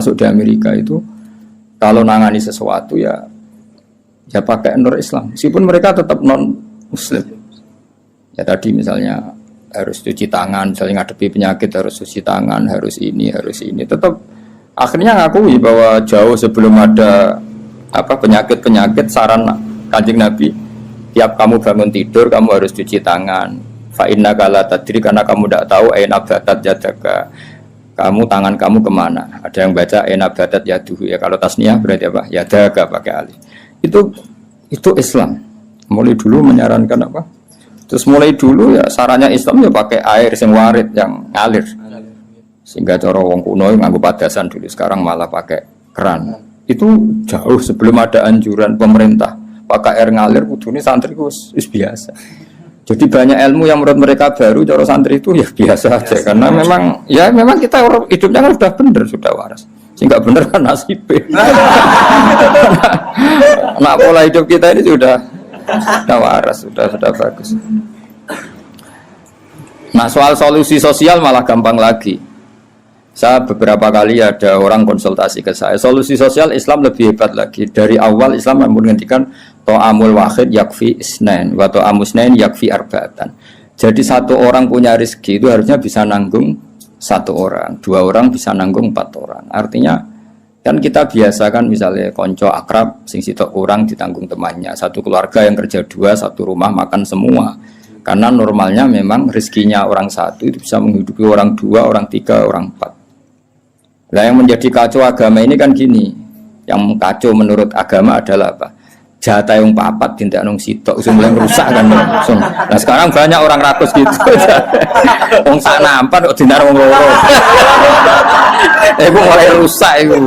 Masuk di Amerika itu kalau nangani sesuatu ya pakai nur Islam meskipun mereka tetap non muslim ya. Tadi misalnya harus cuci tangan, misalnya ngadepi penyakit harus cuci tangan, harus ini tetap akhirnya ngakui bahwa jauh sebelum ada penyakit saran Kanjeng Nabi, tiap kamu bangun tidur kamu harus cuci tangan, fa innaka la tadri, karena kamu tidak tahu aina batat yadaka, kamu tangan kamu kemana. Ada yang baca enak badat yaduhu ya, kalau tasniah berarti apa? Yadaga pakai alif. Itu Islam. Mulai dulu menyarankan apa? Terus mulai dulu ya sarannya Islam ya pakai air sing warid yang ngalir. Sehingga cara wong kuno nganggo padasan dulu, sekarang malah pakai keran. Itu jauh sebelum ada anjuran pemerintah pakai air ngalir, kudune santri wis biasa. Jadi banyak ilmu yang menurut mereka baru, cara santri itu ya biasa aja. Karena memang kita hidupnya kan sudah benar, sudah waras. Sehingga benar kan nasibnya. Nah, pola hidup kita ini sudah waras, sudah bagus. Nah, soal solusi sosial malah gampang lagi. Saya beberapa kali ada orang konsultasi ke saya, solusi sosial Islam lebih hebat lagi. Dari awal Islam menghentikan to'amul wahid yakfi isnain wa to'amus isnain yakfi arba'atan. Jadi satu orang punya rezeki itu harusnya bisa nanggung satu orang, dua orang bisa nanggung 4 orang. Artinya kan kita biasakan misalnya konco akrab sing sitok kurang ditanggung temannya, satu keluarga yang kerja 2, satu rumah makan semua. Karena normalnya memang rezekinya orang satu itu bisa menghidupi orang 2, orang 3, orang 4. Nah, yang menjadi kacau agama ini kan gini. Yang kacau menurut agama adalah apa? Jatah yang papat tindak nong sitok mulai merusak kan langsung. Nah, sekarang banyak orang rakus gitu. Wong sak nampan kok dinar wong loro. Iku mulai rusak iku.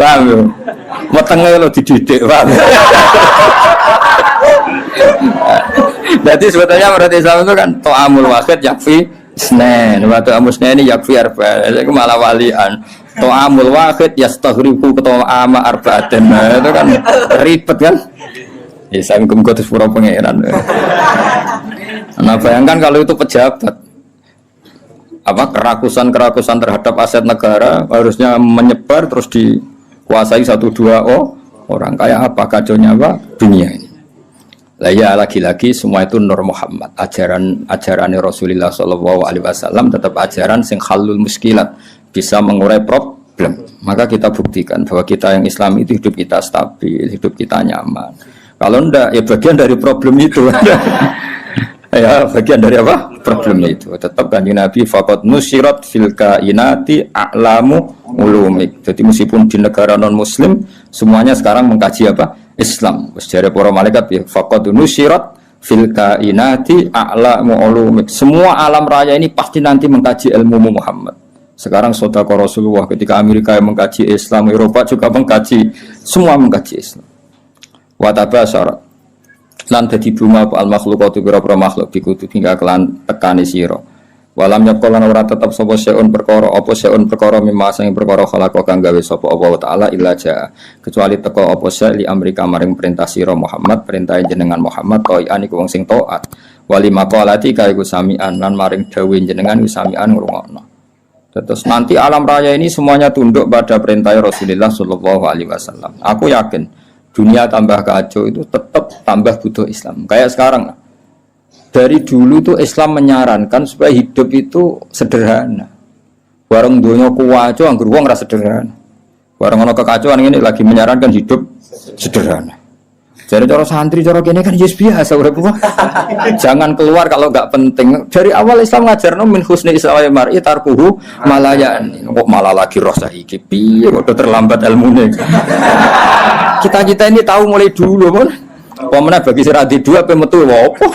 Paham yo? Wetenge lo dididik, paham. Jadi sebetulnya menurut Islam itu kan to'amul wahid yakfi isnain wa to'amul isnain yakfi arba'an. Itu malah walian. To'amul wahid yastaghribu to'ama arba'atan. Itu kan ribet kan. Ya saya muka terus pura pengeran. Nah bayangkan kalau itu pejabat, kerakusan terhadap aset negara harusnya menyebar terus dikuasai 1-2 orang. Kayak apa kacaunya dunia ini. Lah ya lagi-lagi semua itu Nur Muhammad, ajaran Rasulullah SAW tetap ajaran sing halul muskilat, bisa mengurai problem. Maka kita buktikan bahwa kita yang Islam itu hidup kita stabil, hidup kita nyaman. Kalau enggak ya bagian dari problem itu. Ya bagian dari apa? Problem itu. Tetap Kanjeng Nabi faqad nusirat fil kainati a'lamu ulumik. Jadi meskipun di negara non muslim semuanya sekarang mengkaji apa? Islam. Sejarah para malaikat ya faqad nusirat fil kainati a'lamu ulumik. Semua alam raya ini pasti nanti mengkaji ilmu Muhammad. Sekarang sedekah Rasulullah ketika Amerika yang mengkaji Islam, Eropa juga mengkaji, semua mengkaji Islam. Wa tabasyarat lan dadi bunga al makhluqatu pira-pira makhluk bikutu hingga kelan tekani sira. Walam yakolan ora tetep sapa seun perkara apa seun perkara mimma sing perkara khalaqa kang gawe sapa Allah taala illa jaa, kecuali teko apa li amrika maring perintah sira Muhammad, perintah jenengan Muhammad toian iku wong sing taat. Wali maqalati kaiku samian lan maring dawuh jenengan samian ngrungokno. Terus nanti alam raya ini semuanya tunduk pada perintah Rasulullah sallallahu alaihi wasallam. Aku yakin dunia tambah kacau itu tetap tambah butuh Islam. Kayak sekarang dari dulu tuh Islam menyarankan supaya hidup itu sederhana. Warung dunia kuwaco anggur wong ra sederhana. Warung ono kekacauan ini lagi menyarankan hidup sederhana. Jadi cara santri cara kene kan biasa urip. Jangan keluar kalau enggak penting. Dari awal Islam ngajarno min husni islamil mar'i tarkuhu malayan. Kok malah lagi roh saiki. Piye kok terlambat ilmune. Kita ini tahu mulai dulu pun. Pemenang bagi seradi 2 pe metu opo.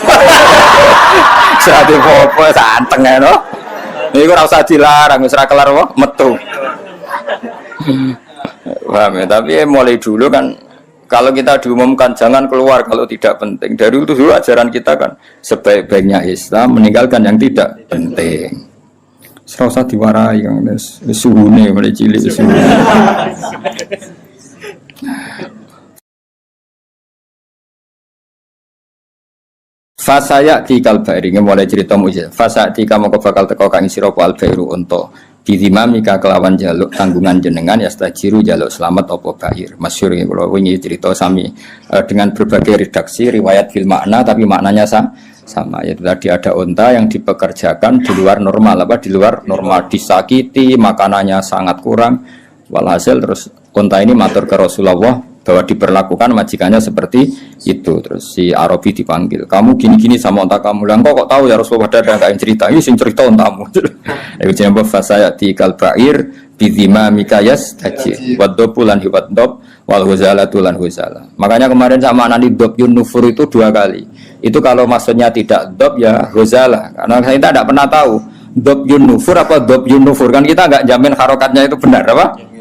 Seradi opo santeng ya no. Niku ora usah dilarang wis ora kelar wae metu. Paham ya, tapi mulai dulu kan kalau kita diumumkan jangan keluar kalau tidak penting. Dari itu dulu ajaran kita kan sebaik-baiknya Islam meninggalkan yang tidak penting. Ora usah diwarai kan wis suhune mulai cilik wis. Fasaya tikal bairi mulai cerita mujizat. Fasaya tika moko bakal teko kang sira al bairu unta. Bidimamika kelawan jaluk tanggungan jenengan yastajiru jaluk selamat apa bair. Masyhur ya kalau wingi cerita sami dengan berbagai redaksi riwayat fil makna tapi maknanya sama yaitu tadi ada unta yang dipekerjakan di luar normal di luar normal disakiti makanannya sangat kurang walhasil terus unta ini matur ke Rasulullah bahwa diperlakukan majikannya seperti itu. Terus si Arabi dipanggil, kamu gini-gini sama unta kamu. Lah kok tahu ya Rasulullah, ada enggak yang cerita? Ini sing cerita untamu. Iku jenenge fasayati kal ba'ir bidhima mikayas taji wadopulan hiwatdob wal huzalatu lan huzala. Makanya kemarin sama nani dob yunufur itu 2 kali. Itu kalau maksudnya tidak dob ya huzala. Karena kita tidak pernah tahu dob yunufur apa dob yunufur, kan kita enggak jamin harokatnya itu benar apa?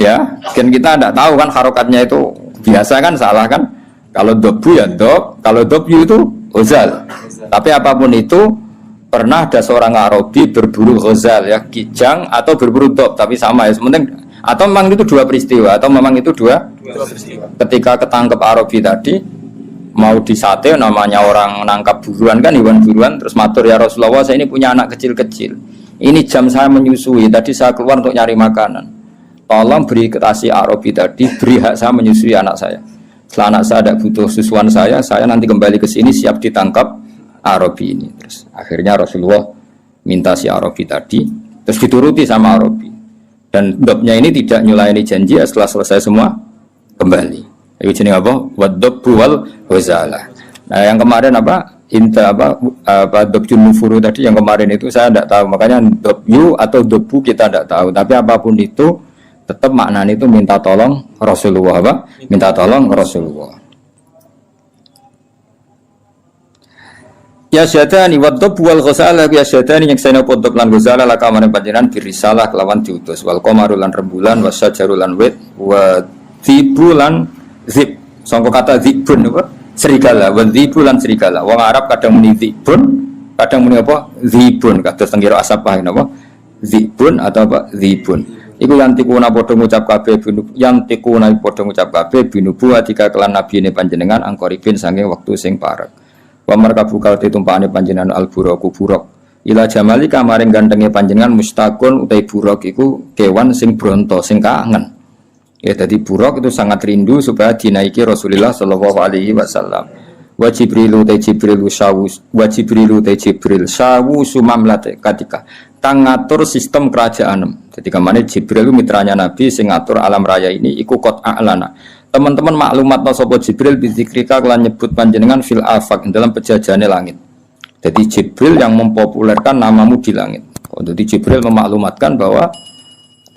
Ya, kan kita tidak tahu kan harokatnya itu biasa kan salah kan? Kalau dobu ya dob, kalau dobyu itu huzal. Tapi apapun itu pernah ada seorang Arabi berburu huzal ya, kijang atau berburu dob, tapi sama ya sementing. Atau memang itu 2 peristiwa atau memang itu dua peristiwa. Ketika ketangkep Arabi tadi mau disate, namanya orang nangkap buruan kan, hewan buruan, terus matur ya Rasulullah, saya ini punya anak kecil-kecil. Ini jam saya menyusui, tadi saya keluar untuk nyari makanan. Tolong beri kasih Arabi tadi, beri hak saya menyusui anak saya. Setelah anak saya tidak butuh susuan saya nanti kembali ke sini siap ditangkap Arabi ini. Terus akhirnya Rasulullah minta si Arabi tadi, terus dituruti sama Arabi. Dan dobnya ini tidak nyulaini janji, setelah selesai semua kembali. Itu jenis apa? Waddob wal huzala. Nah yang kemarin apa? Inta apa dobju nufuru tadi yang kemarin itu saya tidak tahu. Makanya dobyu atau dobu kita tidak tahu. Tapi apapun itu tetap maknanya itu minta tolong Rasulullah apa? Minta tolong Rasulullah. Ya syadani waddob wal ghazala ya syadani yang saya podop lan ghazala laka maring panjenengan birisalah kelawan diutus wal qamaru lan rembulan wasyajaru lan wit wa dzibulan zib sangka kata zibun apa? Serigala wa dzibulan serigala. Wong Arab kadang muni zibun, kadang muni apa? Zibun kados tenggiro asapah napa? Zibun atau apa? Zibun. Iku yang tikuna padha ngucap kabeh yang tikuna padha ngucap kabeh binubu adika kelan nabi ne panjenengan angkoripin saking wektu sing parek. Wa markabu kal ditumpakane panjenengan al-buraku buruk. Ila jamali kamaring gantenge panjenengan mustaqun utai buruk iku kewan sing bronto sing kangen. Ya dadi buruk itu sangat rindu supaya dinaiki Rasulullah sallallahu alaihi wasallam. Wa Jibrilu ta Jibril sawu sumamlate ketika kang ngatur sistem kerajaan. Jadi kemana Jibril itu mitranya Nabi sing ngatur alam raya ini iku qot a'lana. Teman-teman maklumat sapa Jibril bizikrika kelan nyebut panjenengan fil afaq dalam pejajane langit. Jadi Jibril yang mempopulerkan namamu di langit. Jadi Jibril memaklumatkan bahwa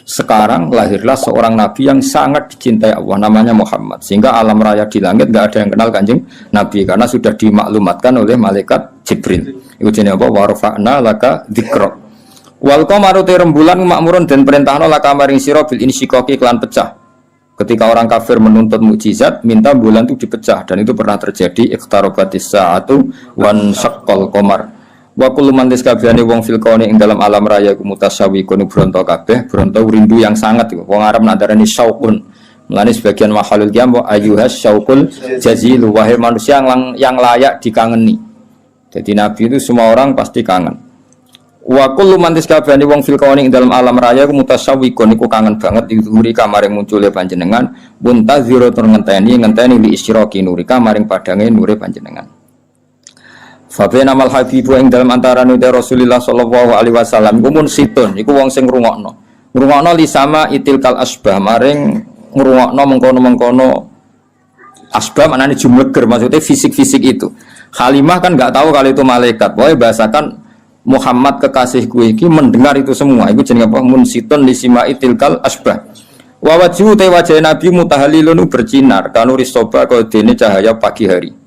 sekarang lahirlah seorang nabi yang sangat dicintai Allah, namanya Muhammad. Sehingga alam raya di langit enggak ada yang kenal Kanjeng Nabi karena sudah dimaklumatkan oleh malaikat Jibril. Iku jenenge apa? Warfa'na laka dzikra. Wal qamaru rembulan makmurun dan perintahna laka maring sira bil insyikaki kelan pecah. Ketika orang kafir menuntut mukjizat, minta bulan itu dipecah dan itu pernah terjadi iqtarabatis sa'atu wan syaqqal qamar. Wa kullu man tiskabehane wong fil kauni ing dalam alam raya ku mutasawwiqun bronto kabeh, bronto rindu yang sangat. Wong Arab nak darani syauqun. Mulane sebagian makhluk qiyam ayyuhas syauqul jazilu, wahai manusia yang layak dikangeni. Jadi Nabi itu semua orang pasti kangen. Wa kullu man tiskabehane wong fil kauni ing dalam alam raya ku mutasawwiqun iku kangen banget diuri kamare muncule panjenengan, muntaziro tur ngenteni li isyraqi nurika maring padange nure panjenengan. Fabena mal habibu ing dalam antarané Rasulullah sallallahu alaihi wasallam kumun situn iku wong sing ngrungokno li sama itil kal asbah maring ngrungokno mengkono-mengkono asbah maknane jumleger maksudnya fisik-fisik itu. Halimah kan enggak tahu kalau itu malaikat. Pokoke bahasakan Muhammad kekasihku iki mendengar itu semua. Iku jenenge apa? Mun situn li sama itil kal asbah. Wa wajhu te wajah Nabi mutahallilun bersinar kanu risoba kaya dene cahaya pagi hari.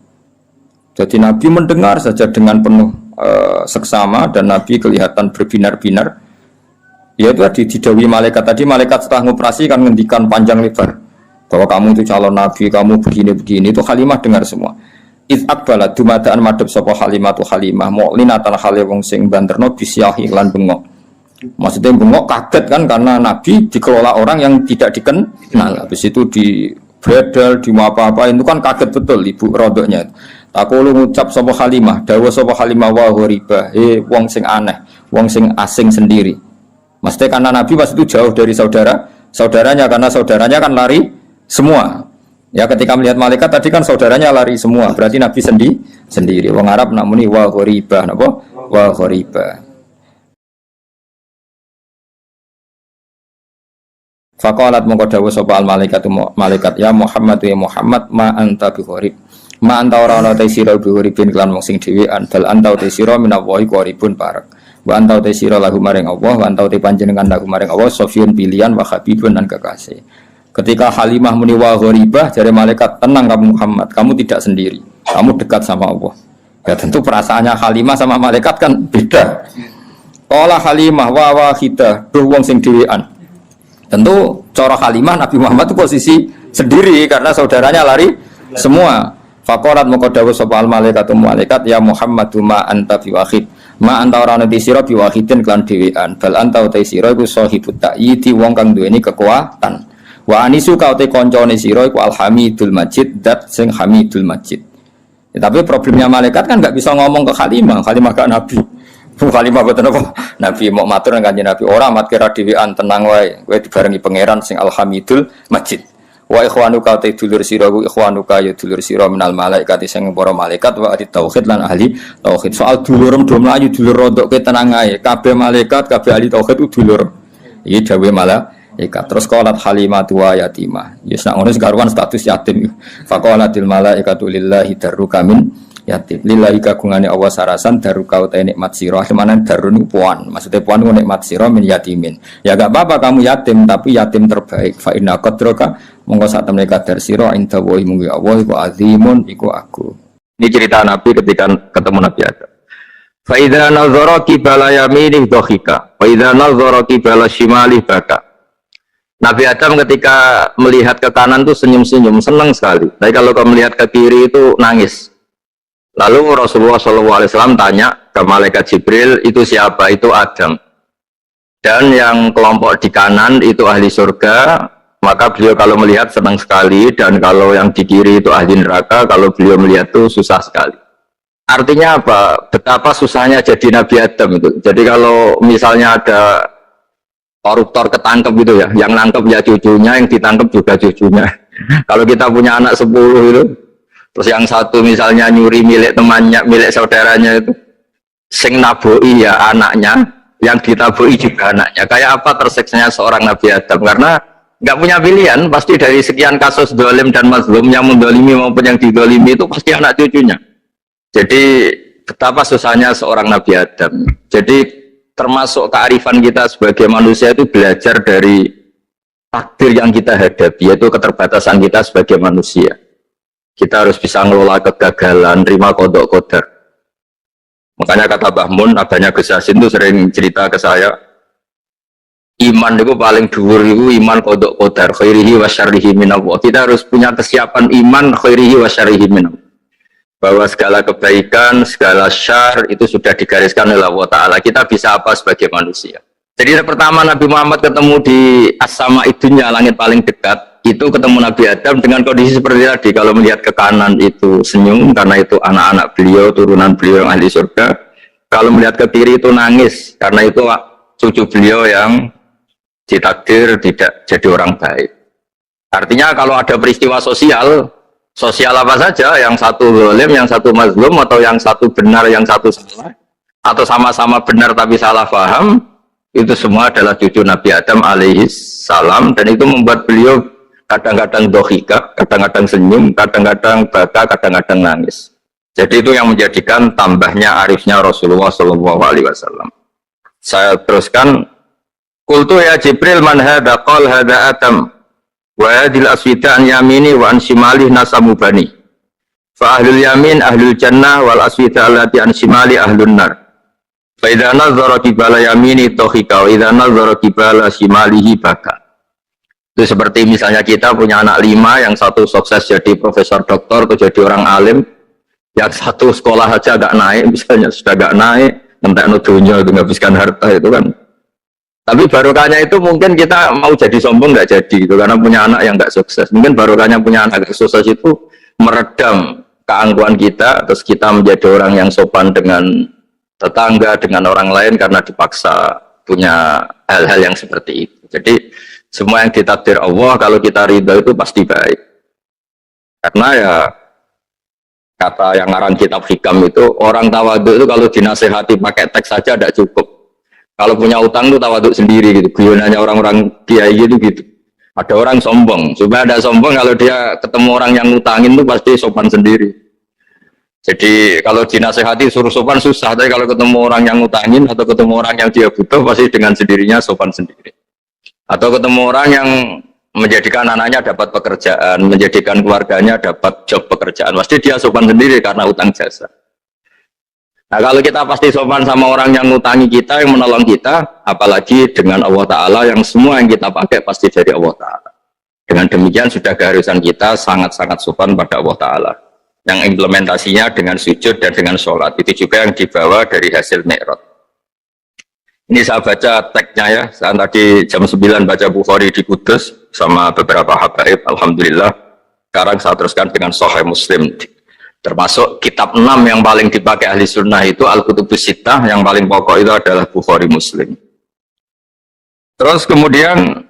Jadi Nabi mendengar saja dengan penuh seksama dan Nabi kelihatan berbinar-binar. Ya itu tadi didhawuhi malaikat tadi, malaikat setelah ngoperasi kan ngendikan panjang lebar bahwa kamu itu calon Nabi, kamu begini-begini. Itu Halimah dengar semua. Iz'at balad dumadaan madhep sapa Halimah tu Halimah mu'linatan hale wong sing banterno bisyahi lan bengok. Maksudnya bengok kaget kan karena Nabi dikelola orang yang tidak dikenal. Habis itu di bredel, di apa-apa itu kan kaget betul ibu rodoknya. Aku lu ngucap sapa Halimah, dawuh sapa Halimah wa ghoriba, wong sing aneh, wong sing asing sendiri. Maksudnya karena Nabi pas itu jauh dari saudaranya karena saudaranya kan lari semua. Ya ketika melihat malaikat tadi kan saudaranya lari semua, berarti Nabi sendiri. Wong Arab nak muni wa ghoribah, napa? Wa ghoribah. Faqalat mongko dawuh sapa al malaikat ya Muhammad ya Muhammad ma anta bi ghorib. Ma anta ora ana te sira bi ghoribin kelan wong sing dhewean, bal anta te sira minallahi qoribun parek. Wa anta te sira lahu maring Allah, wa anta te panjenengan lahu maring Allah sofiyun pilihan wa habibun dan kekasih. Ketika Halimah muni wa ghoribah jare malaikat, tenang kamu Muhammad, kamu tidak sendiri. Kamu dekat sama Allah. Ya tentu perasaannya Halimah sama malaikat kan beda. Qala Halimah wa wahidah, duh wong sing dhewean. Tentu cara Halimah Nabi Muhammad itu posisi sendiri karena saudaranya lari semua. Faqalat moko dawuh sapa al malaikatu malaikat ya Muhammadu ma anta biwahid. Ma anta ora ana sira biwahidin kelan dhewean. Bal anta uta sira iku sahibut ta'yidi wong kang duweni kekuatan. Wa anisu ka uta kancane sira iku alhamidul majid dat sing hamidul majid. Ya, tapi problemnya malaikat kan enggak bisa ngomong ke Halimah gak Nabi. Halimah boten apa Nabi mau matur nang Kanjeng Nabi ora mat kira dhewean tenang wae kowe dibarengi pangeran sing alhamidul majid wa ikhwanuka ta dulur sira ku ikhwanuka ya dulur sira minal malaikat sing para malaikat wa ahli tauhid lan ahli tauhid soal dulur do mlayu dulur rodok kowe tenang ae kabeh malaikat kabeh ahli tauhid dulur iki dawuhe malaikat terus qalat halimatu wa yatimah ya sak ngono sekaruan status yatim faqalatil malaikatu lillahi darruka min yatim lillahi kagungane Allah sarasan daru kau te nikmat sira semana darun puan maksudnya puan ku nikmat sira min yatimin ya gak apa-apa kamu yatim tapi yatim terbaik fa inna qadraka monggo sak temne kadar sira inda wa munggu Allah iku azimun iku aku. Ini cerita Nabi ketika ketemu Nabi Adam. Fa idza nazara qibala yaminih dhahika wa idza nazara qibala shimalih baka. Nabi Adam ketika melihat ke kanan tuh senyum-senyum senang sekali tapi kalau kau melihat ke kiri itu nangis. Lalu Rasulullah SAW tanya ke malaikat Jibril, itu siapa? Itu Adam. Dan yang kelompok di kanan itu ahli surga, maka beliau kalau melihat senang sekali, dan kalau yang di kiri itu ahli neraka, kalau beliau melihat itu susah sekali. Artinya apa? Betapa susahnya jadi Nabi Adam itu. Jadi kalau misalnya ada koruptor ketangkep gitu ya, yang nangkep ya cucunya, yang ditangkep juga cucunya. Kalau kita punya anak 10 itu, terus yang satu misalnya nyuri milik temannya, milik saudaranya itu, sing naboi ya anaknya, yang ditaboi juga anaknya. Kayak apa terseksanya seorang Nabi Adam? Karena nggak punya pilihan, pasti dari sekian kasus dolim dan mazlum yang mendolimi maupun yang didolimi itu pasti anak cucunya. Jadi betapa susahnya seorang Nabi Adam. Jadi termasuk kearifan kita sebagai manusia itu belajar dari takdir yang kita hadapi, yaitu keterbatasan kita sebagai manusia. Kita harus bisa ngelola kegagalan, terima kodok kodar. Makanya kata Mbah Mun, abahnya Gus Yasin itu sering cerita ke saya, iman itu paling dhuwur itu iman kodok kodar, khairihi wa syarrihi minallah. Kita harus punya kesiapan iman khairihi wa syarrihi minallah. Bahwa segala kebaikan, segala syar itu sudah digariskan oleh Allah Ta'ala. Kita bisa apa sebagai manusia. Jadi pertama Nabi Muhammad ketemu di as-sama idunya, langit paling dekat. Itu ketemu Nabi Adam dengan kondisi seperti tadi. Kalau melihat ke kanan itu senyum karena itu anak-anak beliau, turunan beliau yang ahli surga. Kalau melihat ke kiri itu nangis karena itu cucu beliau yang ditakdir tidak jadi orang baik. Artinya kalau ada peristiwa sosial apa saja, yang satu zalim, yang satu mazlum, atau yang satu benar, yang satu salah, atau sama-sama benar tapi salah paham, itu semua adalah cucu Nabi Adam alaihis salam, dan itu membuat beliau kadang-kadang dohika, kadang-kadang senyum, kadang-kadang baka, kadang-kadang nangis. Jadi itu yang menjadikan tambahnya arifnya Rasulullah SAW. Saya teruskan, Qultu ya Jibril man hadha qal hadha Adam wa hadhil aswida an yamini wa an shimalih nasamu bani. Fa ahlul yamin ahlul jannah wal aswida allati an shimali ahlun nar. Fa idza nazara qibala yamini dohika wa idza nazara qibala shimalihi baka. Itu seperti misalnya kita punya anak 5, yang satu sukses jadi profesor doktor atau jadi orang alim, yang satu sekolah aja gak naik, misalnya sudah gak naik, entek dunia itu menghabiskan harta itu kan. Tapi barokahnya itu mungkin kita mau jadi sombong gak jadi gitu, karena punya anak yang gak sukses. Mungkin barokahnya punya anak yang sukses itu meredam keangkuhan kita, terus kita menjadi orang yang sopan dengan tetangga, dengan orang lain karena dipaksa punya hal-hal yang seperti itu. Jadi semua yang ditakdir Allah kalau kita ridho itu pasti baik. Karena ya kata yang ngarang kitab hikam itu orang tawaduk itu kalau dinasehati pakai teks saja tidak cukup. Kalau punya utang itu tawaduk sendiri gitu. Guyonannya orang-orang kiai gitu gitu. Ada orang sombong, supaya ada sombong kalau dia ketemu orang yang ngutangin itu pasti sopan sendiri. Jadi kalau dinasehati suruh sopan susah, tapi kalau ketemu orang yang ngutangin atau ketemu orang yang dia butuh pasti dengan sendirinya sopan sendiri. Atau ketemu orang yang menjadikan anaknya dapat pekerjaan, menjadikan keluarganya dapat job pekerjaan, pasti dia sopan sendiri karena utang jasa. Nah kalau kita pasti sopan sama orang yang ngutangi kita, yang menolong kita, apalagi dengan Allah Ta'ala yang semua yang kita pakai pasti dari Allah Ta'ala. Dengan demikian sudah keharusan kita sangat-sangat sopan pada Allah Ta'ala. Yang implementasinya dengan sujud dan dengan sholat. Itu juga yang dibawa dari hasil Mi'raj. Ini saya baca teksnya ya, saya tadi jam 9 baca Bukhari di Kudus sama beberapa habaib, Alhamdulillah. Sekarang saya teruskan dengan Sahih Muslim. Termasuk kitab 6 yang paling dipakai ahli sunnah itu Al-Kutubus Sittah, yang paling pokok itu adalah Bukhari Muslim. Terus kemudian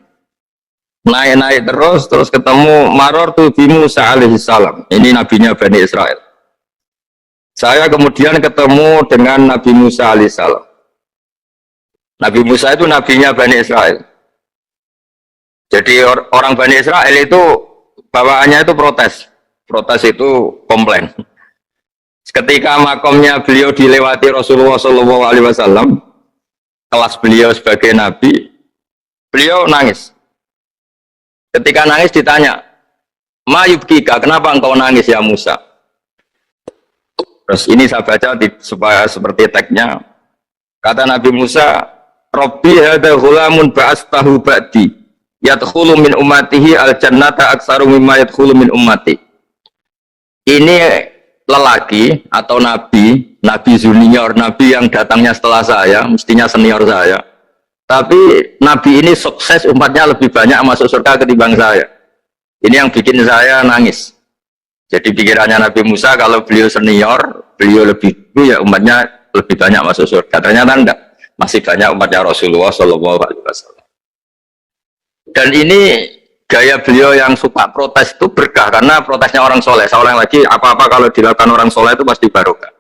naik-naik terus ketemu Maror tu bi Musa alaihi salam. Ini nabinya Bani Israel. Saya kemudian ketemu dengan Nabi Musa alaihi salam. Nabi Musa itu nabinya Bani Israel. Jadi orang Bani Israel itu bawaannya itu protes. Protes itu komplain. Ketika makomnya beliau dilewati Rasulullah SAW, kelas beliau sebagai nabi, beliau nangis. Ketika nangis ditanya, "Ma yubkika, kenapa engkau nangis ya Musa?" Terus ini saya baca supaya seperti teksnya. Kata Nabi Musa, "Rabbi hadza ghulamun ba'astahu ba'di, yadkhulu min ummatihi al-jannata aktsaru mimma yadkhulu min ummati." Ini lelaki atau nabi junior, nabi yang datangnya setelah saya, mestinya senior saya. Tapi nabi ini sukses, umatnya lebih banyak masuk surga ketimbang saya. Ini yang bikin saya nangis. Jadi pikirannya Nabi Musa kalau beliau senior, beliau lebih dulu ya umatnya lebih banyak masuk surga. Ternyata enggak, masih banyak umatnya Rasulullah SAW. Dan ini gaya beliau yang suka protes itu berkah, karena protesnya orang soleh. Seorang lagi, apa-apa kalau dilakukan orang soleh itu pasti barokah.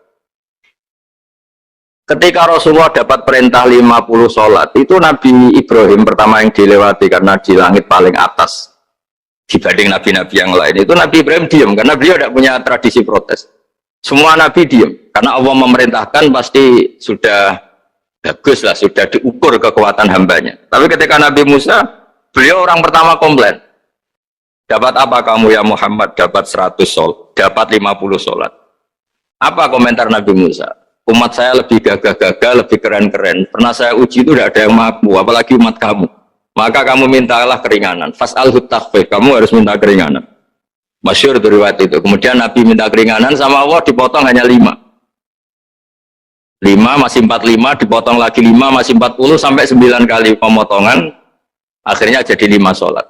Ketika Rasulullah dapat perintah 50 sholat, itu Nabi Ibrahim pertama yang dilewati karena di langit paling atas dibanding nabi-nabi yang lain. Itu Nabi Ibrahim diam, karena beliau tidak punya tradisi protes. Semua nabi diam, karena Allah memerintahkan pasti sudah bagus lah, sudah diukur kekuatan hambanya. Tapi ketika Nabi Musa, beliau orang pertama komplain. Dapat apa kamu ya Muhammad? Dapat 100 sholat, dapat 50 sholat. Apa komentar Nabi Musa? Umat saya lebih gagah-gagah, lebih keren-keren. Pernah saya uji itu tidak ada yang mampu, apalagi umat kamu. Maka kamu mintalah keringanan. Fas'alhut takhfif, kamu harus minta keringanan. Masyhur dari waktu itu. Kemudian Nabi minta keringanan sama Allah, dipotong hanya 5. 5 masih 45, dipotong lagi 5 masih 40, sampai 9 kali pemotongan. Akhirnya jadi 5 sholat.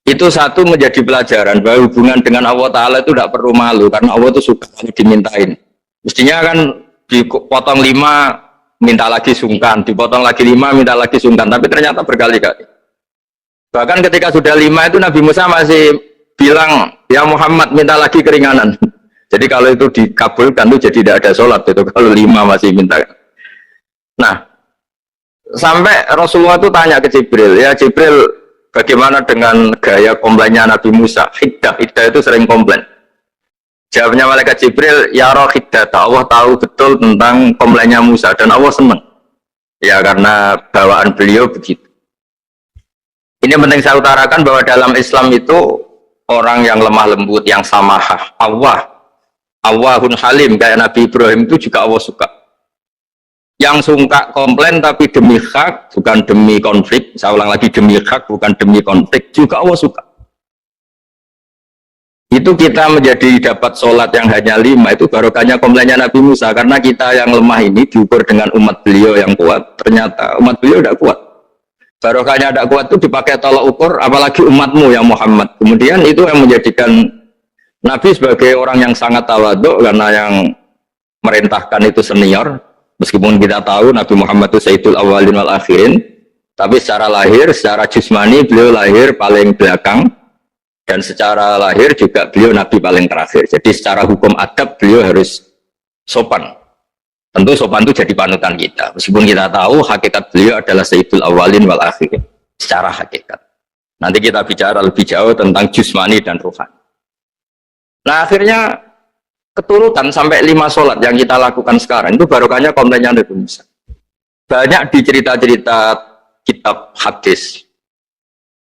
Itu satu menjadi pelajaran bahwa hubungan dengan Allah Ta'ala itu tidak perlu malu, karena Allah itu suka dimintain. Mestinya kan dipotong 5 minta lagi sungkan, dipotong lagi 5 minta lagi sungkan, tapi ternyata berkali-kali. Bahkan ketika sudah 5 itu Nabi Musa masih bilang, ya Muhammad minta lagi keringanan. Jadi kalau itu dikabulkan itu jadi tidak ada sholat itu kalau 5 masih minta. Nah, sampai Rasulullah itu tanya ke Jibril, ya Jibril, bagaimana dengan gaya komplainnya Nabi Musa? Hiddah itu sering komplain. Jawabnya malaikat Jibril, ya roh hiddah, Allah tahu betul tentang komplainnya Musa dan Allah senang. Ya karena bawaan beliau begitu. Ini penting saya utarakan bahwa dalam Islam itu orang yang lemah lembut, yang samahah, Allahun halim kayak Nabi Ibrahim itu juga Allah suka. Yang suka komplain tapi demi hak, bukan demi konflik. Saya ulang lagi, demi hak bukan demi konflik, juga Allah suka. Itu kita menjadi dapat sholat yang hanya 5, itu barokahnya komplainnya Nabi Musa, karena kita yang lemah ini diukur dengan umat beliau yang kuat, ternyata umat beliau tidak kuat. Barokahnya tidak kuat itu dipakai tolak ukur, apalagi umatmu yang Muhammad. Kemudian itu yang menjadikan Nabi sebagai orang yang sangat tawadhu, karena yang merintahkan itu senior, Meskipun kita tahu Nabi Muhammad itu Sayyidul Awwalin wal Akhirin, tapi secara lahir, secara jusmani beliau lahir paling belakang, dan secara lahir juga beliau Nabi paling terakhir. Jadi secara hukum adab beliau harus sopan. Tentu sopan itu jadi panutan kita. Meskipun kita tahu hakikat beliau adalah Sayyidul Awwalin wal Akhirin. Secara hakikat. Nanti kita bicara lebih jauh tentang jusmani dan rohani. Nah akhirnya keturutan sampai 5 sholat yang kita lakukan sekarang itu barokahnya komplainnya Nabi Musa. Banyak di cerita-cerita kitab hadis.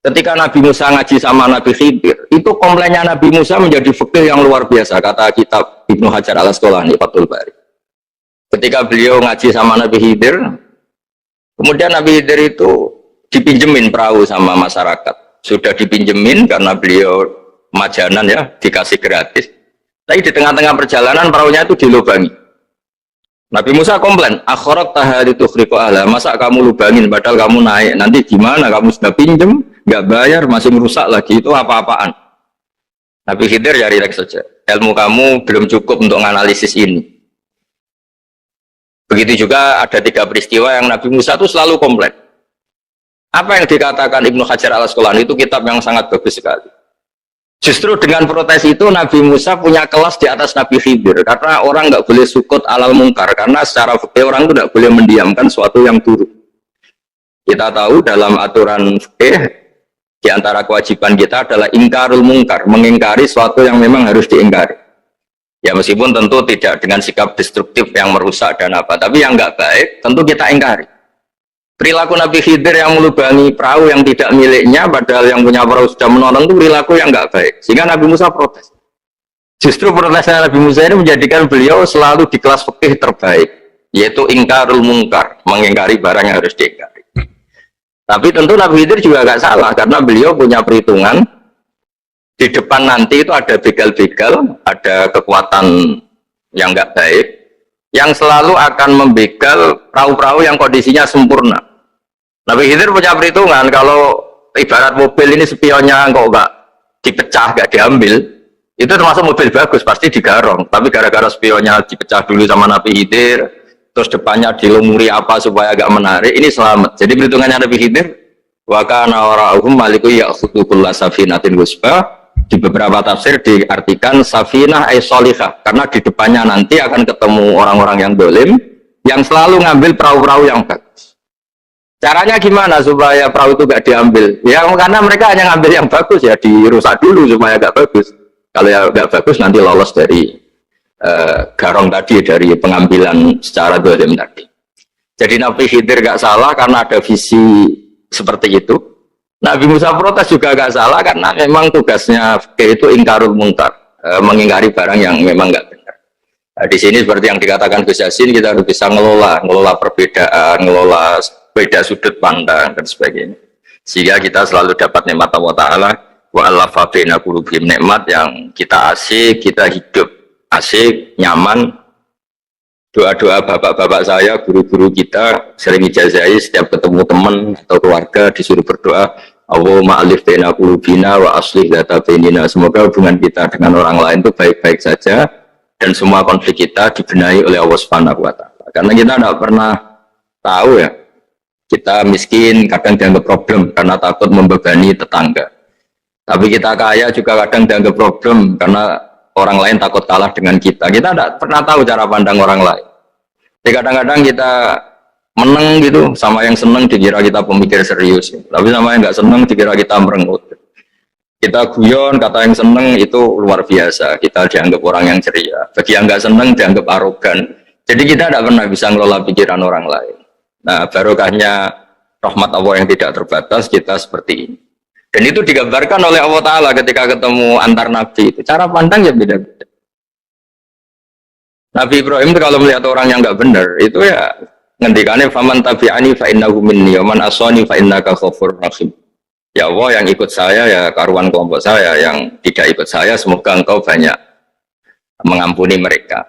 Ketika Nabi Musa ngaji sama Nabi Khidir, itu komplainnya Nabi Musa menjadi fikih yang luar biasa, kata kitab Ibnu Hajar al-Asqalani Fathul Bari. Ketika beliau ngaji sama Nabi Khidir, kemudian Nabi Khidir itu dipinjemin perahu sama masyarakat. Sudah dipinjemin karena beliau majanan ya, dikasih gratis. Tapi di tengah-tengah perjalanan perahunya itu dilubangi. Nabi Musa komplain, akhirat tahadi tukhriqu ahla, masa kamu lubangin padahal kamu naik, nanti gimana, kamu sudah pinjem, nggak bayar, masih merusak lagi, itu apa-apaan. Nabi Khidir ya rileks saja, ilmu kamu belum cukup untuk menganalisis ini. Begitu juga ada 3 peristiwa yang Nabi Musa itu selalu komplain. Apa yang dikatakan Ibnu Hajar al-Asqalani itu kitab yang sangat bagus sekali. Justru dengan protes itu Nabi Musa punya kelas di atas Nabi Khidir, karena orang nggak boleh sukut alal mungkar, karena secara fikih orang itu nggak boleh mendiamkan sesuatu yang buruk. Kita tahu dalam aturan fikih di antara kewajiban kita adalah ingkarul mungkar, mengingkari sesuatu yang memang harus diingkari. Ya meskipun tentu tidak dengan sikap destruktif yang merusak dan apa, tapi yang nggak baik tentu kita ingkari. Perilaku Nabi Khidir yang melubangi perahu yang tidak miliknya, padahal yang punya perahu sudah menolong, itu perilaku yang nggak baik. Sehingga Nabi Musa protes. Justru protesnya Nabi Musa ini menjadikan beliau selalu di kelas fikih terbaik, yaitu ingkarul mungkar, mengingkari barang yang harus diingkari. Tapi tentu Nabi Khidir juga nggak salah, karena beliau punya perhitungan. Di depan nanti itu ada begal-begal, ada kekuatan yang nggak baik, yang selalu akan membegal perahu-perahu yang kondisinya sempurna. Nabi Khidir punya perhitungan, kalau ibarat mobil ini spionnya kok nggak dipecah, nggak diambil, itu termasuk mobil bagus, pasti digarong. Tapi gara-gara spionnya dipecah dulu sama Nabi Khidir, terus depannya dilumuri apa supaya agak menarik, ini selamat. Jadi perhitungannya Nabi Khidir, wa kana wara'uhum maliku ya'khudhu kulla safinatin ghusba. Di beberapa tafsir diartikan safinah ay sholihah, karena di depannya nanti akan ketemu orang-orang yang dolim yang selalu ngambil perahu-perahu yang bagus. Caranya gimana supaya perahu itu gak diambil? Ya karena mereka hanya ngambil yang bagus, ya dirusak dulu supaya gak bagus. Kalau yang gak bagus nanti lolos dari garong tadi, dari pengambilan secara dolim tadi. Jadi Nabi Khidir gak salah karena ada visi seperti itu. Nabi Musa protes juga gak salah karena memang tugasnya itu ingkarul mungkar, mengingkari barang yang memang gak benar. Nah, di sini seperti yang dikatakan Gus Yassin, kita harus bisa ngelola perbedaan, ngelola beda sudut pandang dan sebagainya. Sehingga kita selalu dapat nikmat Allah Ta'ala, wa allafa baina qulubihim, nikmat yang kita asik, kita hidup asik, nyaman. Doa-doa bapak-bapak saya, guru-guru kita sering ijazahi setiap ketemu teman atau keluarga disuruh berdoa, Allahumma alif baina qulubina wa aslih dzata bainina. Semoga hubungan kita dengan orang lain itu baik-baik saja dan semua konflik kita dibenahi oleh Allah Subhanahu wa taala. Karena kita tidak pernah tahu ya, kita miskin kadang dianggap problem karena takut membebani tetangga. Tapi kita kaya juga kadang dianggap problem karena orang lain takut kalah dengan kita. Kita tidak pernah tahu cara pandang orang lain. Jadi kadang-kadang kita menang gitu, sama yang senang dikira kita pemikir serius. Tapi sama yang nggak senang dikira kita merengut. Kita guyon, kata yang senang itu luar biasa. Kita dianggap orang yang ceria. Bagi yang nggak senang dianggap arogan. Jadi kita tidak pernah bisa ngelola pikiran orang lain. Nah, barokahnya rahmat Allah yang tidak terbatas, kita seperti ini. Dan itu digambarkan oleh Allah Ta'ala ketika ketemu antar Nabi itu. Cara pandang ya beda-beda. Nabi Ibrahim itu kalau melihat orang yang nggak benar, itu ya ngendikannya faman tabi'ani fa innahu minni wa man asani fa innaka ghafurur rahim. Ya Allah, yang ikut saya ya karuan kelompok saya, yang tidak ikut saya semoga engkau banyak mengampuni mereka.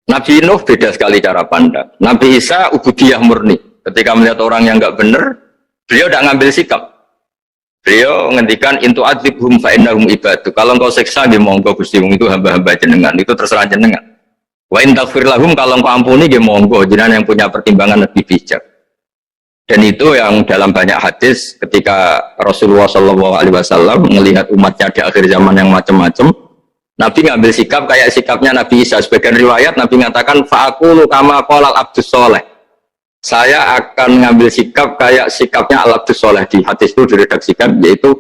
Nabi Nuh beda sekali cara pandang. Nabi Isa ubudiyah murni. Ketika melihat orang yang nggak benar, beliau tidak ngambil sikap. Beliau ngendikan intu adzibhum fa innahum ibadu. Kalau engkau siksa di monggo Gusti, itu hamba-hamba jenengan, itu terserah jenengan. Wa in taghfir lahum, kalau engkau ampuni nggih monggo, jenengan yang punya pertimbangan lebih bijak. Dan itu yang dalam banyak hadis ketika Rasulullah Shallallahu Alaihi Wasallam melihat umatnya di akhir zaman yang macam-macam, Nabi ngambil sikap kayak sikapnya Nabi Isa. Sebagian riwayat Nabi mengatakan fa'akulu kama qala abdus soleh. Saya akan ngambil sikap kayak sikapnya al-abdus soleh. Di hadis itu diredaksikan yaitu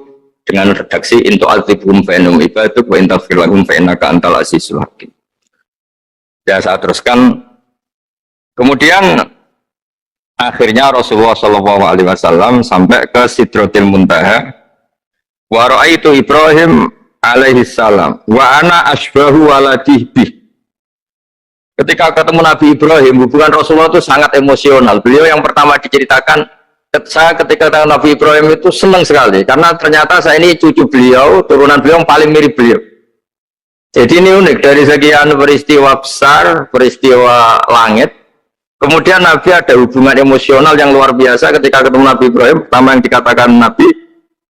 dengan redaksi intu azibhum fa'inum ibaduk wa intafir lahum fa'innaka antal azizul hakim. Ya, saya teruskan. Kemudian akhirnya Rasulullah Shallallahu Alaihi Wasallam sampai ke Sidratil Muntaha. Wa ra'aitu Ibrahim alaihi salam wa ana asbahu waladih bih. Ketika ketemu Nabi Ibrahim, hubungan Rasulullah itu sangat emosional. Beliau yang pertama diceritakan, saya ketika ketemu Nabi Ibrahim itu senang sekali karena ternyata saya ini cucu beliau, turunan beliau yang paling mirip beliau. Jadi ini unik dari sekian peristiwa besar, peristiwa langit. Kemudian Nabi ada hubungan emosional yang luar biasa ketika ketemu Nabi Ibrahim. Pertama yang dikatakan Nabi,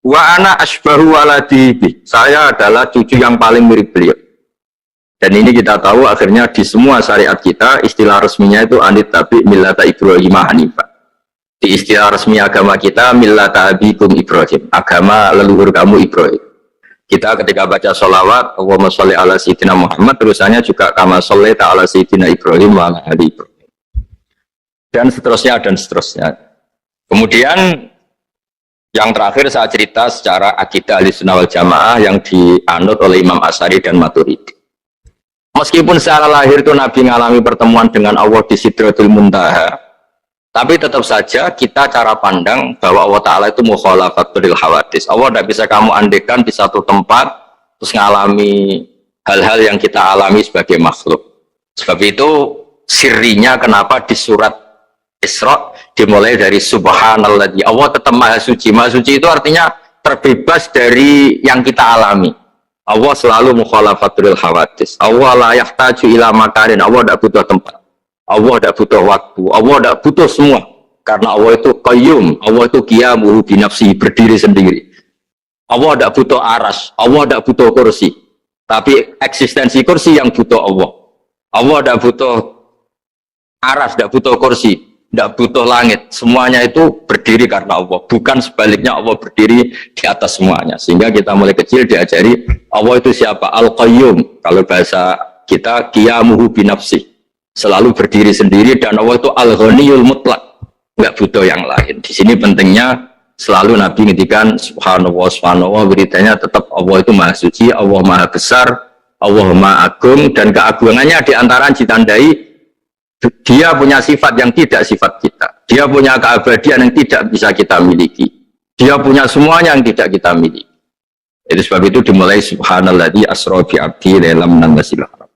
wa ana asbahu waladihi. Saya adalah cucu yang paling mirip beliau. Dan ini kita tahu akhirnya di semua syariat kita istilah resminya itu anit tabi millata Ibrahim hanifah. Di istilah resmi agama kita millata abikum Ibrahim, agama leluhur kamu Ibrahim. Kita ketika baca sholawat Allahumma sholli ala sayyidina Muhammad, terusannya juga kama shollaita ala sayyidina Ibrahim wa ala ali Ibrahim. Dan seterusnya dan seterusnya. Kemudian yang terakhir saya cerita secara akidah Ahlussunnah wal Jamaah yang dianut oleh Imam Asy'ari dan Maturidi. Meskipun secara lahir itu Nabi mengalami pertemuan dengan Allah di Sidratul Muntaha, tapi tetap saja kita cara pandang bahwa Allah Ta'ala itu mukhalafatul hawadis. Allah tidak bisa kamu andekan di satu tempat terus mengalami hal-hal yang kita alami sebagai makhluk. Sebab itu sirinya kenapa di surat Isra dimulai dari subhanalladzi. Allah tetap maha suci. Maha suci itu artinya terbebas dari yang kita alami. Allah selalu mukhalafatul hawadis. Allah la yahtaju ila makarin. Allah tidak butuh tempat. Allah tidak butuh waktu. Allah tidak butuh semua. Karena Allah itu qayyum. Allah itu qiyamuhu binafsi, berdiri sendiri. Allah tidak butuh aras. Allah tidak butuh kursi. Tapi eksistensi kursi yang butuh Allah. Allah tidak butuh aras, tidak butuh kursi, tidak butuh langit. Semuanya itu berdiri karena Allah. Bukan sebaliknya Allah berdiri di atas semuanya. Sehingga kita mulai kecil diajari Allah itu siapa? Al-Qayyum. Kalau bahasa kita qiyamuhu binafsi. Selalu berdiri sendiri dan Allah itu Al-Ghaniyul Mutlaq. Enggak butuh yang lain. Di sini pentingnya selalu Nabi ngedikan subhanallah, subhanallah, beritanya tetap Allah itu maha suci, Allah maha besar, Allah maha agung, dan keagungannya diantara ditandai dia punya sifat yang tidak sifat kita. Dia punya keabadian yang tidak bisa kita miliki. Dia punya semuanya yang tidak kita miliki. Itu sebab itu dimulai subhanalladzi asra bi 'abdi lailam minal masjidil haram.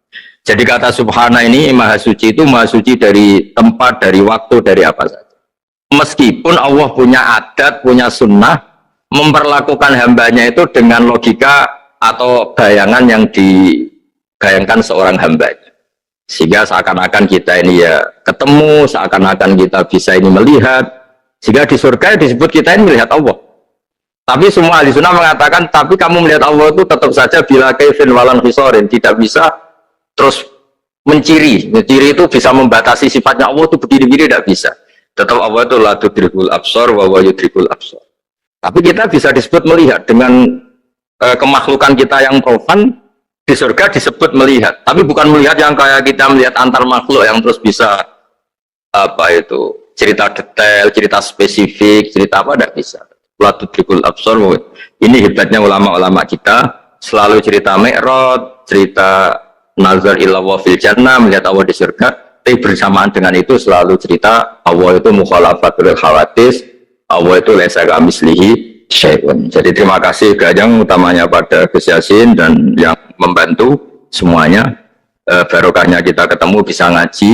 Jadi kata subhana ini maha suci itu maha suci dari tempat, dari waktu, dari apa saja. Meskipun Allah punya adat, punya sunnah memperlakukan hambanya itu dengan logika atau bayangan yang dibayangkan seorang hambanya. Sehingga seakan-akan kita ini ya ketemu, seakan-akan kita bisa ini melihat. Sehingga di surga disebut kita ini melihat Allah. Tapi semua ahli sunnah mengatakan, tapi kamu melihat Allah itu tetap saja bila kaifin walan khisorin, tidak bisa terus menciri. Menciri itu bisa membatasi sifatnya Allah itu begini-begini, tidak bisa. Tetap Allah itu la tudrikul absar wa huwa yudrikul absar. Tapi kita bisa disebut melihat dengan kemakhlukan kita yang profan. Di surga disebut melihat, tapi bukan melihat yang kayak kita melihat antar makhluk yang terus bisa apa itu cerita detail, cerita spesifik, cerita apa tidak bisa. Latudrikul absar. Ini hebatnya ulama-ulama kita, selalu cerita Mi'raj, cerita nazar ila wa fil jannah, melihat Allah di surga. Tapi bersamaan dengan itu selalu cerita Allah itu mukhalafatul hawadis, Allah itu laisa kamitslihi syai'un. Jadi terima kasih Gajang utamanya pada Gus Yasin dan yang membantu semuanya. Barokahnya kita ketemu bisa ngaji,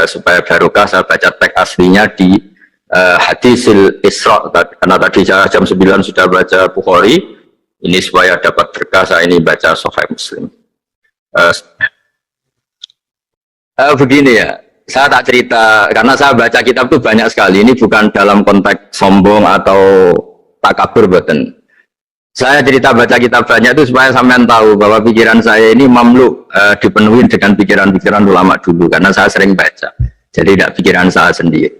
supaya barokah saya baca teks aslinya di Hadisil Isra, karena tadi saya jam 9 sudah baca Bukhari, ini supaya dapat berkah saya ini baca Sahih Muslim. Begini ya, saya tak cerita karena saya baca kitab itu banyak sekali. Ini bukan dalam konteks sombong atau takabur, boten. Saya cerita baca kitab banyak itu supaya sampean tahu bahwa pikiran saya ini mamluk, dipenuhi dengan pikiran-pikiran ulama dulu karena saya sering baca. Jadi tidak pikiran saya sendiri.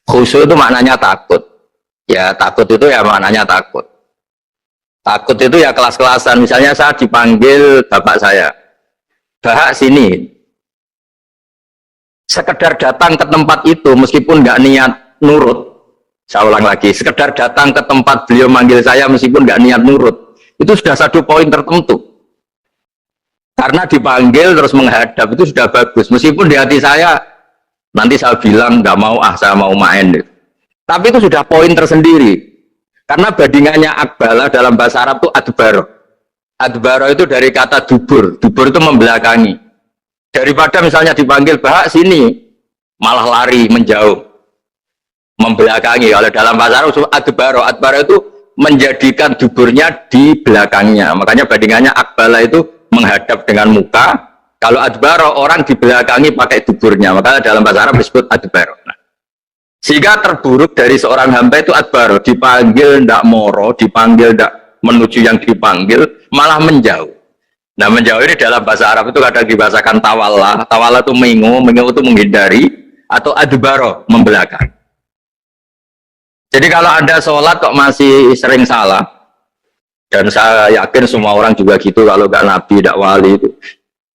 Khusyuk itu maknanya takut. Ya takut itu ya maknanya takut. Takut itu ya kelas-kelasan. Misalnya saya dipanggil bapak saya, "Bahak sini." Sekedar datang ke tempat itu meskipun nggak niat nurut. Saya ulang lagi, sekedar datang ke tempat beliau manggil saya meskipun nggak niat nurut, itu sudah satu poin tertentu. Karena dipanggil terus menghadap itu sudah bagus. Meskipun di hati saya nanti saya bilang nggak mau, saya mau main. Tapi itu sudah poin tersendiri. Karena bandingannya akbala dalam bahasa Arab itu adbaro. Adbaro itu dari kata dubur. Dubur itu membelakangi. Daripada misalnya dipanggil Bahak sini, malah lari menjauh. Membelakangi. Kalau dalam bahasa Arab adbaro, adbaro itu menjadikan duburnya di belakangnya. Makanya bandingannya akbala itu menghadap dengan muka. Kalau adbaro orang di belakangi pakai duburnya. Makanya dalam bahasa Arab disebut adbaro. Nah, sehingga terburuk dari seorang hamba itu adbaro, dipanggil ndak moro, dipanggil ndak menuju yang dipanggil, malah menjauh. Nah menjauh ini dalam bahasa Arab itu kadang dibahasakan tawalla. Tawalla itu mengu itu menghindari, atau adbaro membelakang. Jadi kalau Anda sholat kok masih sering salah, dan saya yakin semua orang juga gitu, kalau nggak nabi, nggak wali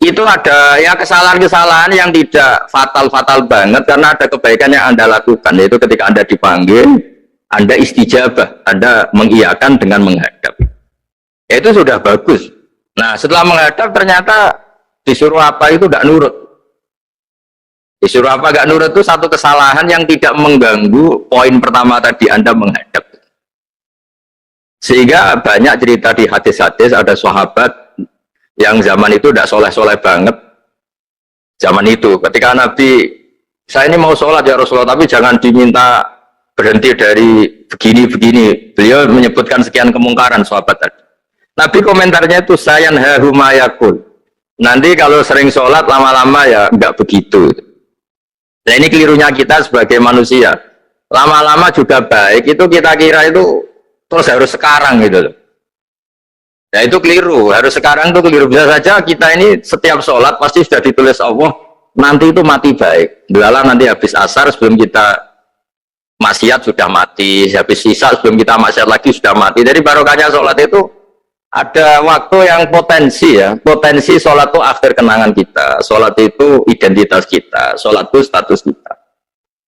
itu ada ya kesalahan-kesalahan yang tidak fatal-fatal banget, karena ada kebaikan yang Anda lakukan, yaitu ketika Anda dipanggil, Anda istijabah, Anda mengiyakan dengan menghadap. Ya, itu sudah bagus. Nah setelah menghadap ternyata disuruh apa itu nggak nurut. Disuruh apa gak nurut itu satu kesalahan yang tidak mengganggu poin pertama tadi, Anda menghadap. Sehingga banyak cerita di hadis-hadis, ada sahabat yang zaman itu tidak soleh-soleh banget. Zaman itu ketika Nabi, saya ini mau sholat ya Rasulullah, tapi jangan diminta berhenti dari begini-begini. Beliau menyebutkan sekian kemungkaran sahabat tadi. Nabi komentarnya itu sayan hahumayakul. Nanti kalau sering sholat lama-lama ya nggak begitu. Nah ini kelirunya kita sebagai manusia. Lama-lama juga baik, itu kita kira itu terus harus sekarang gitu loh. Nah itu keliru, harus sekarang itu keliru. Bisa saja kita ini setiap sholat pasti sudah ditulis Allah, nanti itu mati baik. Delalah nanti habis asar sebelum kita maksiat sudah mati, habis sisa sebelum kita maksiat lagi sudah mati. Jadi barokahnya sholat itu ada waktu yang potensi ya, potensi sholat itu akhir kenangan kita, sholat itu identitas kita, sholat itu status kita.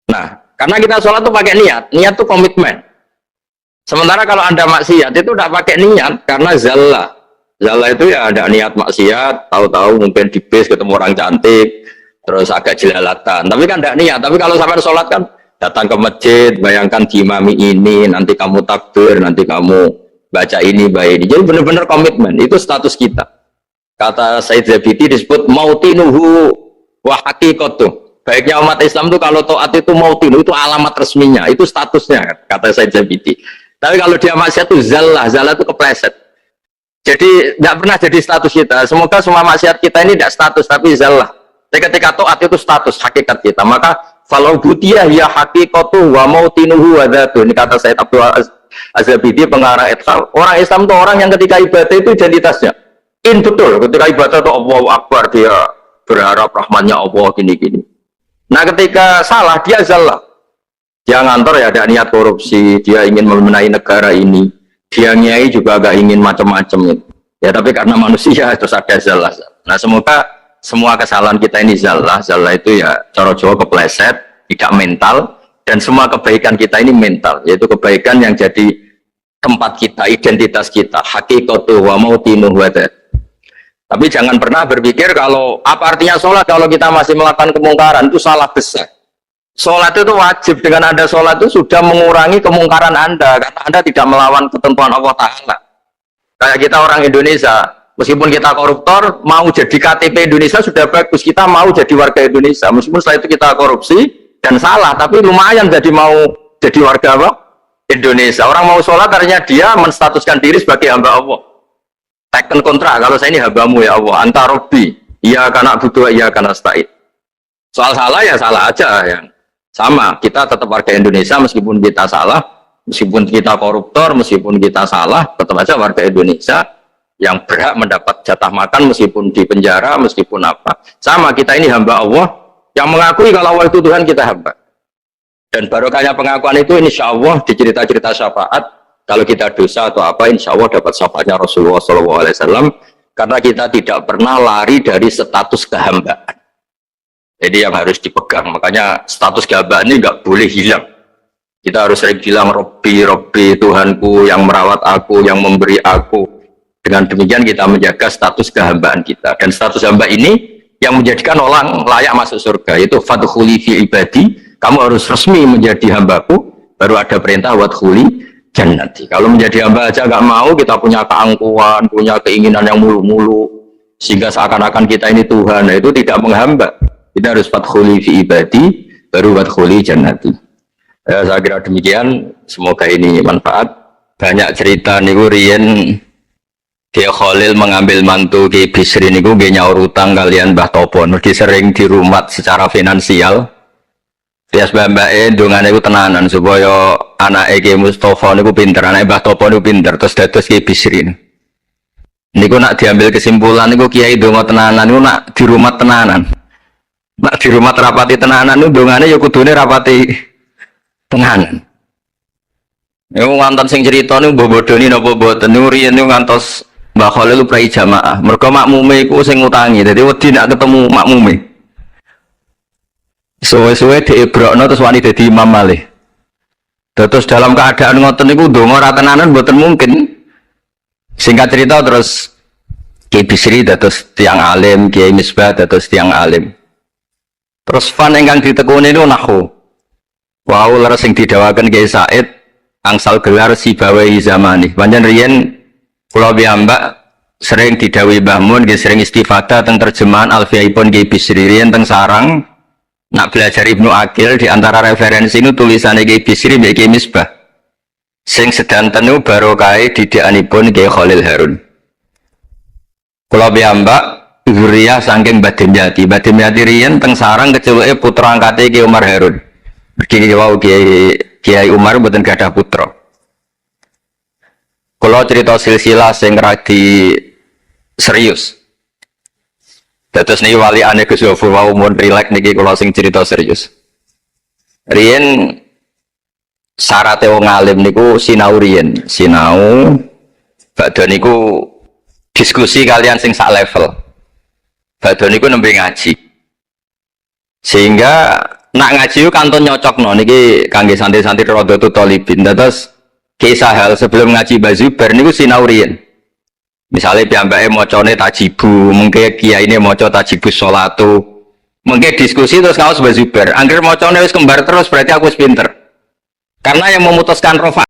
Nah, karena kita sholat itu pakai niat, niat itu komitmen. Sementara kalau Anda maksiat itu tidak pakai niat, karena zallah. Zallah itu ya ada niat maksiat, tahu-tahu mungkin di bis ketemu orang cantik, terus agak jelalatan. Tapi kan tidak niat, tapi kalau sampai sholat kan datang ke masjid, bayangkan imami ini, nanti kamu takbir, nanti kamu baca ini, baca ini. Jadi benar-benar komitmen, itu status kita. Kata Said Zabidi disebut mautinuhu wa haqiqatuh. Baiknya umat Islam itu kalau taat itu mautinuhu, itu alamat resminya, itu statusnya, kata Said Zabidi. Tapi kalau dia maksiat itu zallah, zallah itu kepleset. Jadi tidak pernah jadi status kita. Semoga semua maksiat kita ini tidak status, tapi zallah. Ketika taat itu status, hakikat kita. Maka falau butiyah ya haqiqatuh wa mautinuhu wa dhatuh. Ini kata Said Abdul Az-Zabidi pengarang Ithal. Orang Islam itu orang yang ketika ibadah itu identitasnya betul, ketika ibadah itu Allahu Akbar, dia berharap rahmatnya Allah gini-gini. Nah ketika salah dia zallah, dia ngantor ya ada niat korupsi, dia ingin memenai negara ini, dia nyai juga agak ingin macam-macam ya, tapi karena manusia terus ada zallah. Nah semoga semua kesalahan kita ini zallah itu ya cara Jawa kepleset, tidak mental. Dan semua kebaikan kita ini mental, yaitu kebaikan yang jadi tempat kita, identitas kita, haqiqatuh wa mautinuh wa dzat. Tapi jangan pernah berpikir kalau apa artinya sholat kalau kita masih melakukan kemungkaran, itu salah besar. Sholat itu wajib, dengan Anda sholat itu sudah mengurangi kemungkaran Anda, karena Anda tidak melawan ketentuan Allah Ta'ala. Kayak kita orang Indonesia, meskipun kita koruptor, mau jadi KTP Indonesia sudah bagus, kita mau jadi warga Indonesia, meskipun setelah itu kita korupsi dan salah, tapi lumayan jadi mau jadi warga apa? Indonesia. Orang mau sholat artinya dia menstatuskan diri sebagai hamba Allah. Teken kontrak, kalau saya ini hambamu ya Allah, anta robbi, iya karena butuh, iya karena nasta'in. Soal salah ya salah aja, yang sama. Kita tetap warga Indonesia meskipun kita salah, Meskipun kita koruptor, meskipun kita salah, tetap aja warga Indonesia yang berhak mendapat jatah makan meskipun di penjara, meskipun apa. Sama, kita ini hamba Allah yang mengakui kalau Allah itu Tuhan, kita hamba. Dan barokahnya pengakuan itu insya Allah di cerita-cerita syafaat, kalau kita dosa atau apa, insya Allah dapat syafaatnya Rasulullah SAW, karena kita tidak pernah lari dari status kehambaan. Jadi yang harus dipegang, makanya status kehambaan ini nggak boleh hilang. Kita harus sering bilang Robbi, Robbi, Tuhanku yang merawat aku, yang memberi aku. Dengan demikian kita menjaga status kehambaan kita. Dan status hamba ini yang menjadikan orang layak masuk surga. Itu fadkhuli fi ibadi, kamu harus resmi menjadi hambaku, baru ada perintah wadkhuli jannati. Kalau menjadi hamba aja nggak mau, kita punya keangkuhan, punya keinginan yang mulu-mulu, sehingga seakan-akan kita ini Tuhan. Nah, itu tidak menghamba. Kita harus fadkhuli fi ibadi, baru wadkhuli jannati. Saya kira demikian, semoga ini manfaat. Banyak cerita niku riyen Kiai Khalil mengambil mantu Kiai Bisri niku nggih nyaur utang kalian Mbah Topo, mergi sering dirumat secara finansial. Bias mbake ndongane iku tenanan supaya anake Kiai Mustofa niku pinter, anake Mbah Topo niku pinter, terus dados Kiai Bisri. Niku nak diambil kesimpulan niku Kiai ndonga tenanan niku nak dirumat tenanan. Nak dirumat rapati tenanan niku ndongane ya kudune rapati tenanan. Ini ngantos sing cerita ini bodoni napa boten niku riyen niku ngantos Mbah Khalil prai jamaah. Mergo makmume iku sing ngutangi. Dadi wedi nek ketemu makmume. Suwe-suwe diebrokno terus wani dadi imam malih. Terus dalam keadaan ngoten niku ndonga ora tenanan boten mungkin. Singkat cerita terus Kiai Bisri dados tiang alim, Kiai Misbah dados tiang alim. Terus fan ingkang ditekuni niku nahwu. Wow, leres sing didawakan Kiai Said angsal gelar si bawai zamani. Panjen riyen kula piyambak sering didhawuhi Mbah Mun, nggih sering istifadah teng terjemahan Alfiyaipun Kiai Bisri. Riyen teng sarang nak belajar Ibnu Aqil, di antara referensi ini tulisannya Kiai Bisri mbek Kiai Misbah. Sing sedanten niku barokah didikanipun Kiai Khalil Harun. Kula piyambak zuriyah saking Mbah Dimyati. Mbah Dimyati riyen teng sarang keceleke putra angkate Kiai Umar Harun. Begini wow Kiai Umar mboten gadah putra. Kalau cerita silsilah sing radi serius. Dados niki waliane Gus Yofur wau mun rileks niki kula sing cerita serius. Riyen syaraté wong alim niku sinau riyen, sinau badhe niku diskusi kalian sing sak level. Badhe niku nembe ngaji. Sehingga nak ngaji kanton nyocok no niki kangge santri-santri Rodotul Thalibin. Terus kisah hal sebelum ngaji Bazubar niku sinau riyen. Misalnya piyambake macane tajibu, mungkin kiai ini maca tajibus sholatu. Mungkin diskusi terus ngaos Bazubar. Angger macane wis kembar terus berarti aku wis pinter. Karena yang memutuskan rofa